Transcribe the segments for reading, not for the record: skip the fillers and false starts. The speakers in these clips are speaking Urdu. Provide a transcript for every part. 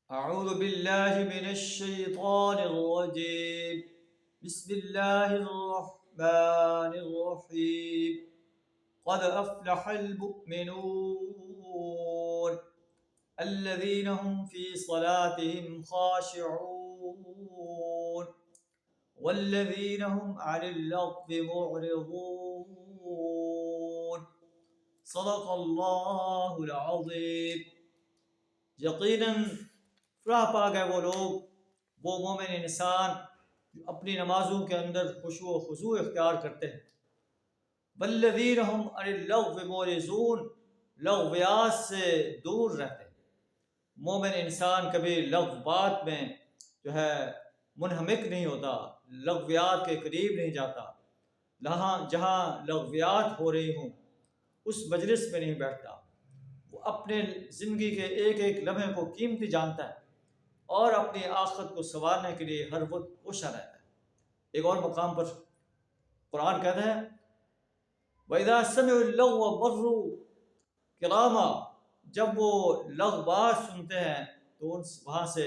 أعوذ بالله من الشيطان الرجيم. بسم الله الرحمن الرحيم. قد أفلح المؤمنون الذين هم في صلاتهم خاشعون والذين هم عن اللغو معرضون. صدق الله العظيم. یقیناً فلاح پا گئے وہ لوگ، وہ مومن انسان جو اپنی نمازوں کے اندر خشوع و خضوع اختیار کرتے ہیں. والذین هم عن اللغو معرضون، لغویات سے دور رہتے ہیں. مومن انسان کبھی لغو بات میں جو ہے منہمک نہیں ہوتا، لغویات کے قریب نہیں جاتا. جہاں لغویات ہو رہی ہوں اس مجلس میں نہیں بیٹھتا. وہ اپنے زندگی کے ایک ایک لمحے کو قیمتی جانتا ہے اور اپنی آخرت کو سنوارنے کے لیے ہر وقت کوشاں رہتا ہے. ایک اور مقام پر قرآن کہتا ہے وَإِذَا سَمِعُوا اللَّغْوَ مَرُّوا كِرَامًا، جب وہ لغو بات سنتے ہیں تو وہاں سے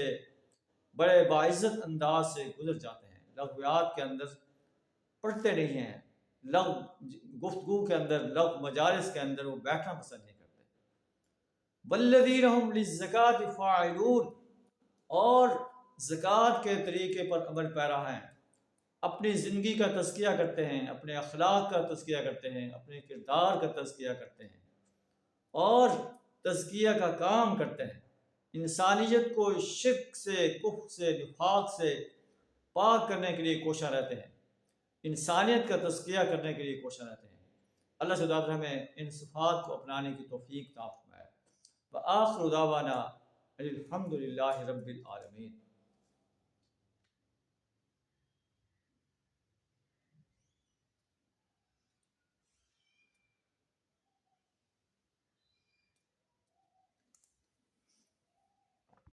بڑے باعزت انداز سے گزر جاتے ہیں. لغویات کے اندر پڑھتے نہیں ہیں، لغو گفتگو کے اندر، لغو مجالس کے اندر وہ بیٹھنا پسند نہیں کرتے. والذین هم للزکاۃ فاعلون، اور زکوٰۃ کے طریقے پر عمل پیرا ہیں، اپنی زندگی کا تزکیہ کرتے ہیں، اپنے اخلاق کا تزکیہ کرتے ہیں، اپنے کردار کا تزکیہ کرتے ہیں اور تزکیہ کا کام کرتے ہیں. انسانیت کو شرک سے، کفر سے، نفاق سے پاک کرنے کے لیے کوشاں رہتے ہیں، انسانیت کا تزکیہ کرنے کے لیے کوشاں رہتے ہیں. اللہ سے دعا ہمیں ان صفات کو اپنانے کی توفیق عطا فرمائے. وآخر دعوانا الحمد للہ رب العالمین.